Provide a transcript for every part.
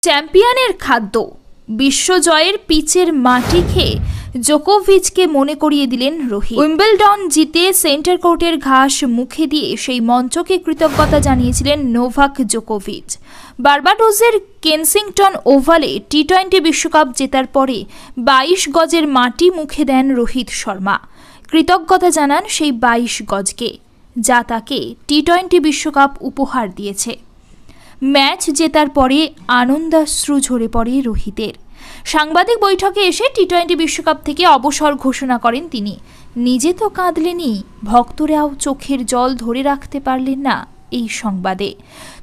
চ্যাম্পিয়নের খাদ্য বিশ্বজয়ের পিচের মাটি খেয়ে জোকোভিচকে মনে করিয়ে দিলেন রোহিত। উইম্বলডন জিতে সেন্টার কোর্টের ঘাস মুখে দিয়ে সেই মঞ্চকে কৃতজ্ঞতা জানিয়েছিলেন নোভাক জোকোভিচ। বার্বাডোসের কেনসিংটন ওভালে টি-20 বিশ্বকাপ জেতার পরে 22 গজের মাটি মুখে দেন রোহিত শর্মা। কৃতজ্ঞতা জানান সেই 22 গজকে, যা তাকে টি-20 বিশ্বকাপ উপহার দিয়েছে। ম্যাচ জেতার পরে আনন্দাশ্রু ঝরে পড়ে রোহিতের। সাংবাদিক বৈঠকে এসে টি-20 বিশ্বকাপ থেকে অবসর ঘোষণা করেন তিনি। নিজে তো কাঁদলেনই, ভক্তরাও চোখের জল ধরে রাখতে পারলেন না এই সংবাদে।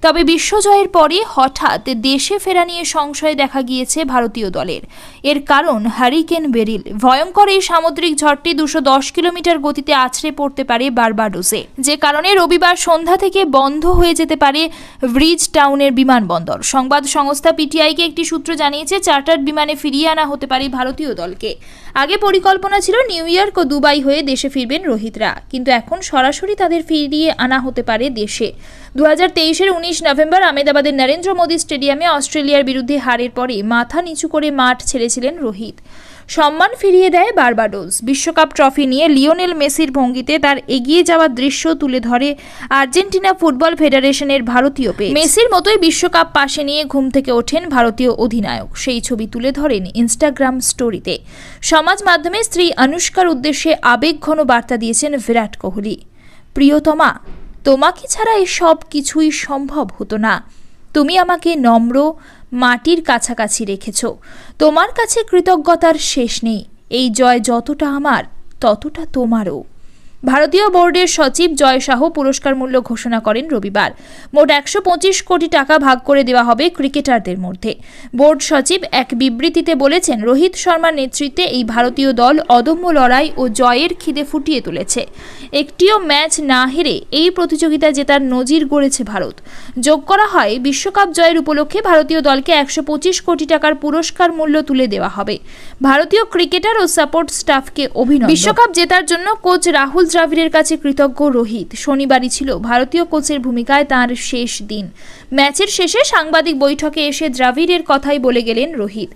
তবে বিশ্বজয়ের পরে হঠাৎ দেশে ফেরা নিয়ে সংশয় দেখা গিয়েছে ভারতীয় দলের। এর কারণ হারিকেন বেরিল। ভয়ঙ্কর এই সামুদ্রিক ঝড়টি 210 কিলোমিটার গতিতে আছড়ে পড়তে পারে বার্বাডোসে, যে কারণে রবিবার সন্ধ্যা থেকে বন্ধ হয়ে যেতে পারে ব্রিজ টাউনের বিমানবন্দর। সংবাদ সংস্থা পিটিআইকে একটি সূত্র জানিয়েছে, চার্টার্ড বিমানে ফিরিয়ে আনা হতে পারে ভারতীয় দলকে। আগে পরিকল্পনা ছিল নিউ ইয়র্ক ও দুবাই হয়ে দেশে ফিরবেন রোহিতরা, কিন্তু এখন সরাসরি তাদের ফিরিয়ে আনা হতে পারে দেশে। 2023-এর 19 নভেম্বর আহমেদাবাদের নরেন্দ্র মোদী স্টেডিয়ামে অস্ট্রেলিয়ার বিরুদ্ধে হারের পরে মাথা নিচু করে মাঠ ছেড়েছিলেন রোহিত। সম্মান ফিরিয়ে দেয় বার্বাডোস। বিশ্বকাপ ট্রফি নিয়ে লিওনেল মেসির ভঙ্গিতে তার এগিয়ে যাওয়ার দৃশ্য তুলে ধরে আর্জেন্টিনা ফুটবল ফেডারেশনের ভারতীয় পেজ। মেসির মতোই বিশ্বকাপ পাশে নিয়ে ঘুম থেকে ওঠেন ভারতীয় অধিনায়ক। সেই ছবি তুলে ধরেন ইনস্টাগ্রাম স্টোরিতে। সমাজ মাধ্যমে স্ত্রী অনুষ্কার উদ্দেশ্যে আবেগঘন বার্তা দিয়েছেন বিরাট কোহলি। প্রিয়তমা, তোমাকে ছাড়া এসব কিছুই সম্ভব হতো না। তুমি আমাকে নম্র মাটির কাছাকাছি রেখেছ। তোমার কাছে কৃতজ্ঞতার শেষ নেই। এই জয় যতটা আমার, ততটা তোমারও। ভারতীয় বোর্ডের সচিব জয় শাহ পুরস্কার মূল্য ঘোষণা করেন রবিবার। মোট 125 কোটি টাকা ভাগ করে দেওয়া হবে ক্রিকেটারদের মধ্যে। বোর্ড সচিব এক বিবৃতিতে বলেছেন, রোহিত শর্মার নেতৃত্বে এই ভারতীয় দল অদম্য লড়াই ও জয়ের খিদে ফুটিয়ে তুলেছে। একটিও ম্যাচ না হেরে এই প্রতিযোগিতা জেতার নজির গড়েছে ভারত। যোগ করা হয়, বিশ্বকাপ জয়ের উপলক্ষে ভারতীয় দলকে 125 কোটি টাকার পুরস্কার মূল্য তুলে দেওয়া হবে। ভারতীয় ক্রিকেটার ও সাপোর্ট স্টাফকে অভিনন্দন। বিশ্বকাপ জেতার জন্য কোচ রাহুল দ্রাবিড়ের কাছে কৃতজ্ঞ রোহিত। শনিবারই ছিল ভারতীয় কোচের ভূমিকায় তাঁর শেষ দিন। ম্যাচের শেষে সাংবাদিক বৈঠকে এসে দ্রাবিড়ের কথাই বলে গেলেন রোহিত।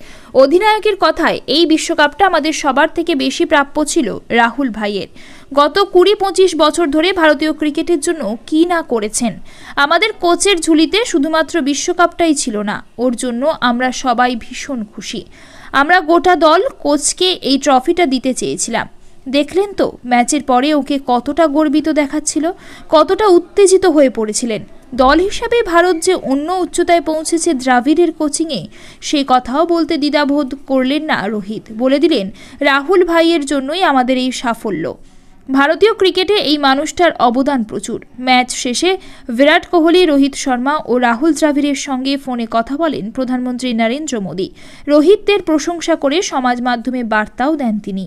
অধিনায়কের কথায়, এই বিশ্বকাপটা আমাদের সবার থেকে বেশি প্রাপ্য ছিল রাহুল ভাইয়ের। গত 20-25 বছর ধরে ভারতীয় ক্রিকেটের জন্য কি না করেছেন। আমাদের কোচের ঝুলিতে শুধুমাত্র বিশ্বকাপটাই ছিল না, ওর জন্য আমরা সবাই ভীষণ খুশি। আমরা গোটা দল কোচকে এই ট্রফিটা দিতে চেয়েছিলাম। দেখলেন তো ম্যাচের পরে ওকে কতটা গর্বিত দেখাচ্ছিল, কতটা উত্তেজিত হয়ে পড়েছিলেন। দল হিসাবে ভারত যে অন্য উচ্চতায় পৌঁছেছে দ্রাবিড়ের কোচিংয়ে, সে কথাও বলতে দ্বিধাবোধ করলেন না রোহিত। বলে দিলেন, রাহুল ভাইয়ের জন্যই আমাদের এই সাফল্য। ভারতীয় ক্রিকেটে এই মানুষটার অবদান প্রচুর। ম্যাচ শেষে বিরাট কোহলি, রোহিত শর্মা ও রাহুল দ্রাবিড়ের সঙ্গে ফোনে কথা বলেন প্রধানমন্ত্রী নরেন্দ্র মোদী। রোহিতদের প্রশংসা করে সমাজ মাধ্যমে বার্তাও দেন তিনি।